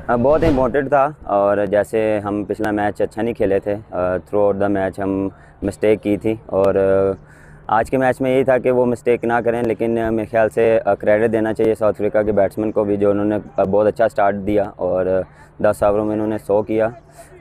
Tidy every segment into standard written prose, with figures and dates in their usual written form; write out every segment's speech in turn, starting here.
बहुत इम्पोर्टेंट था। और जैसे हम पिछला मैच अच्छा नहीं खेले थे, थ्रू आउट द मैच हम मिस्टेक की थी। और आज के मैच में यही था कि वो मिस्टेक ना करें, लेकिन मेरे ख्याल से क्रेडिट देना चाहिए साउथ अफ्रीका के बैट्समैन को भी, जो उन्होंने बहुत अच्छा स्टार्ट दिया और 10 ओवरों में उन्होंने 100 किया।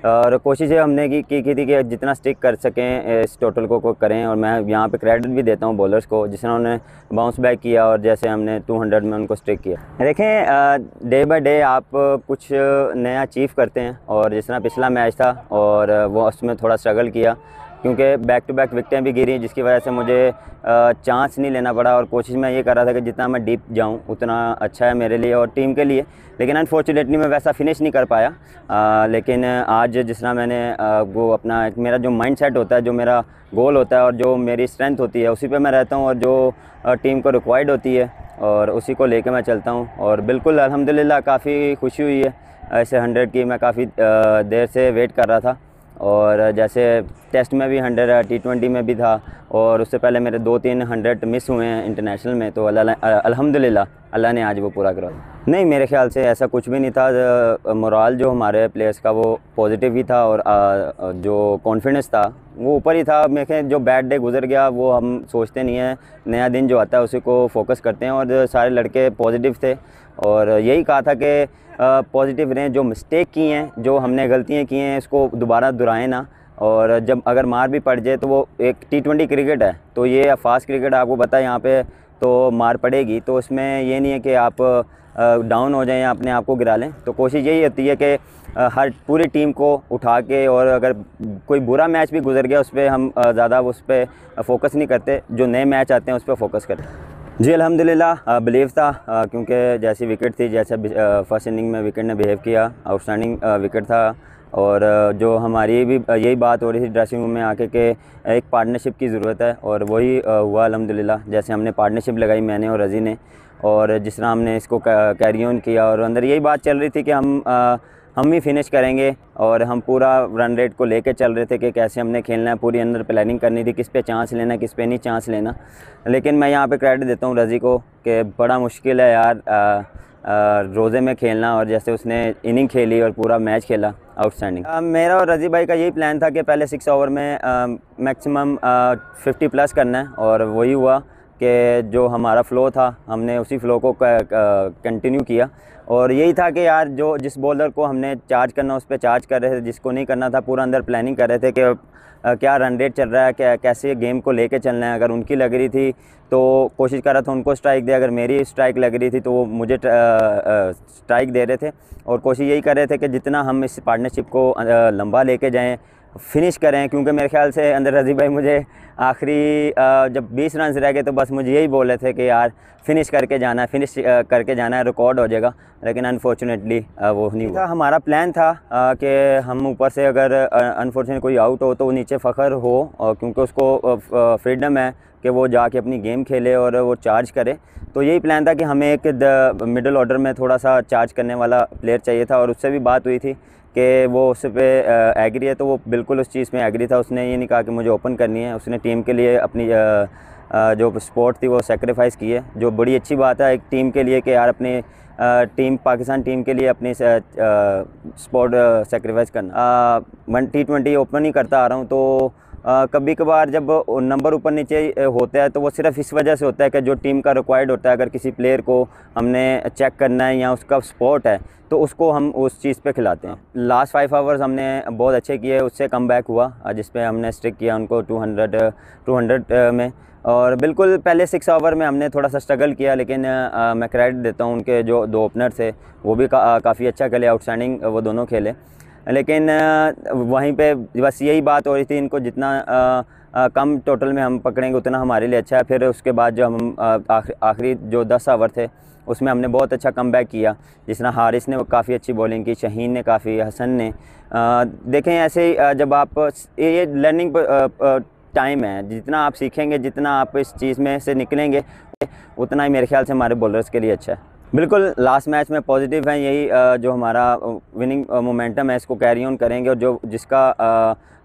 और कोशिश ये हमने की थी कि जितना स्टिक कर सकें इस टोटल को करें। और मैं यहाँ पे क्रेडिट भी देता हूँ बॉलर्स को, जिन्होंने बाउंस बैक किया और जैसे हमने 200 में उनको स्टिक किया। देखें, डे बाय डे आप कुछ नया अचीव करते हैं, और जिस तरह पिछला मैच था और वो उसमें थोड़ा स्ट्रगल किया, क्योंकि बैक टू बैक विकेटें भी गिरी, जिसकी वजह से मुझे चांस नहीं लेना पड़ा। और कोशिश मैं ये कर रहा था कि जितना मैं डीप जाऊं उतना अच्छा है मेरे लिए और टीम के लिए, लेकिन अनफॉर्चुनेटली मैं वैसा फिनिश नहीं कर पाया। लेकिन आज जिस तरह मैंने वो अपना एक मेरा जो माइंड सेट होता है, जो मेरा गोल होता है और जो मेरी स्ट्रेंथ होती है, उसी पे मैं रहता हूँ, और जो टीम को रिक्वायर्ड होती है और उसी को लेके मैं चलता हूँ। और बिल्कुल अल्हम्दुलिल्लाह काफ़ी खुशी हुई है ऐसे 100 की। मैं काफ़ी देर से वेट कर रहा था, और जैसे टेस्ट में भी 100, T20 में भी था, और उससे पहले मेरे 2-3 100 मिस हुए हैं इंटरनेशनल में। तो अल्हम्दुलिल्लाह अल्लाह ने आज वो पूरा करा। नहीं, मेरे ख़्याल से ऐसा कुछ भी नहीं था। मोराल जो हमारे प्लेयर्स का वो पॉजिटिव ही था, और जो कॉन्फिडेंस था वो ऊपर ही था। मेरे ख्याल जो बैड डे गुजर गया वो हम सोचते नहीं हैं, नया दिन जो आता है उसी को फोकस करते हैं। और सारे लड़के पॉजिटिव थे, और यही कहा था कि पॉजिटिव रहें, जो मिस्टेक की हैं, जो हमने गलतियाँ की हैं, इसको दोबारा दोहराएं ना। और जब अगर मार भी पड़ जाए तो वो एक T20 क्रिकेट है, तो ये फास्ट क्रिकेट आपको पता है, यहाँ पे तो मार पड़ेगी। तो उसमें ये नहीं है कि आप डाउन हो जाएं या अपने आप को गिरा लें। तो कोशिश यही होती है कि हर पूरी टीम को उठा के, और अगर कोई बुरा मैच भी गुजर गया उस पर हम ज़्यादा उस पर फोकस नहीं करते, जो नए मैच आते हैं उस पर फोकस करते हैं। जी अल्हम्दुलिल्लाह बिलीव था, क्योंकि जैसी विकेट थी, जैसे फर्स्ट इनिंग में विकेट ने बिहेव किया, आउटस्टैंडिंग विकेट था। और जो हमारी भी यही बात हो रही थी ड्रेसिंग रूम में आके कि एक पार्टनरशिप की ज़रूरत है, और वही हुआ अल्हम्दुलिल्लाह। जैसे हमने पार्टनरशिप लगाई, मैंने और रज़ी ने, और जिस तरह हमने इसको कैरी ऑन किया, और अंदर यही बात चल रही थी कि हम ही फिनिश करेंगे, और हम पूरा रन रेट को लेके चल रहे थे कि कैसे हमने खेलना है। पूरी अंदर प्लानिंग करनी थी, किस पे चांस लेना है, किस पे नहीं चांस लेना। लेकिन मैं यहाँ पे क्रेडिट देता हूँ रज़ी को कि बड़ा मुश्किल है यार रोज़े में खेलना, और जैसे उसने इनिंग खेली और पूरा मैच खेला, आउटस्टैंडिंग। मेरा और रज़ी भाई का यही प्लान था कि पहले 6 ओवर में मैक्सिमम 50 प्लस करना है, और वही हुआ कि जो हमारा फ़्लो था हमने उसी फ़्लो को कंटिन्यू किया। और यही था कि यार जो जिस बॉलर को हमने चार्ज करना उस पर चार्ज कर रहे थे, जिसको नहीं करना था पूरा अंदर प्लानिंग कर रहे थे कि क्या रन रेट चल रहा है, क्या कैसे गेम को लेके चलना है। अगर उनकी लग रही थी तो कोशिश कर रहा था उनको स्ट्राइक दे, अगर मेरी स्ट्राइक लग रही थी तो वो मुझे स्ट्राइक दे रहे थे। और कोशिश यही कर रहे थे कि जितना हम इस पार्टनरशिप को लंबा लेके जाएँ, फिनिश करें। क्योंकि मेरे ख्याल से अंदर रज़ी भाई मुझे आखिरी जब 20 रन रह गए तो बस मुझे यही बोल रहे थे कि यार फिनिश करके जाना है, फिनिश करके जाना है, रिकॉर्ड हो जाएगा। लेकिन अनफॉर्चुनेटली वो नहीं हुआ। हमारा प्लान था कि हम ऊपर से अगर अनफॉर्चुनेट कोई आउट हो तो वो नीचे फ़ख्र हो, और क्योंकि उसको फ्रीडम है कि वो जाके अपनी गेम खेले और वो चार्ज करे। तो यही प्लान था कि हमें एक मिडल ऑर्डर में थोड़ा सा चार्ज करने वाला प्लेयर चाहिए था, और उससे भी बात हुई थी कि वो उस पर एग्री है, तो वो बिल्कुल उस चीज़ में एग्री था। उसने ये नहीं कहा कि मुझे ओपन करनी है, उसने टीम के लिए अपनी जो स्पोर्ट थी वो सेक्रीफाइस की है, जो बड़ी अच्छी बात है एक टीम के लिए कि यार अपनी टीम पाकिस्तान टीम के लिए अपनी स्पोर्ट सेक्रीफाइस करना। मैं T20 ओपन ही करता आ रहा हूँ, तो कभी कभार जब नंबर ऊपर नीचे होता है तो वो सिर्फ इस वजह से होता है कि जो टीम का रिक्वायर्ड होता है, अगर किसी प्लेयर को हमने चेक करना है या उसका स्पॉट है तो उसको हम उस चीज़ पे खिलाते हैं। लास्ट 5 आवर्स हमने बहुत अच्छे किए, उससे कम बैक हुआ जिस पे हमने स्ट्रिक किया उनको 200 में। और बिल्कुल पहले 6 ओवर में हमने थोड़ा सा स्ट्रगल किया, लेकिन मैं क्रेडिट देता हूँ उनके जो 2 ओपनर थे, वो भी काफ़ी अच्छा खेले, आउटस्टैंडिंग वो दोनों खेले। लेकिन वहीं पे बस यही बात हो रही थी, इनको जितना कम टोटल में हम पकड़ेंगे उतना हमारे लिए अच्छा है। फिर उसके बाद जो हम आखिरी जो 10 ओवर थे उसमें हमने बहुत अच्छा कमबैक किया, जिस तरह हारिस ने काफ़ी अच्छी बॉलिंग की, शहीन ने काफ़ी, हसन ने। देखें ऐसे जब आप ये लर्निंग टाइम है, जितना आप सीखेंगे, जितना आप इस चीज़ में से निकलेंगे उतना ही मेरे ख्याल से हमारे बॉलर्स के लिए अच्छा है। बिल्कुल लास्ट मैच में पॉजिटिव है, यही जो हमारा विनिंग मोमेंटम है इसको कैरी ऑन करेंगे, और जो जिसका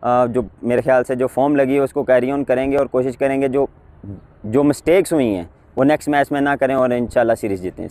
जो मेरे ख्याल से जो फॉर्म लगी है उसको कैरी ऑन करेंगे, और कोशिश करेंगे जो मिस्टेक्स हुई हैं वो नेक्स्ट मैच में ना करें, और इंशाल्लाह सीरीज़ जीतें।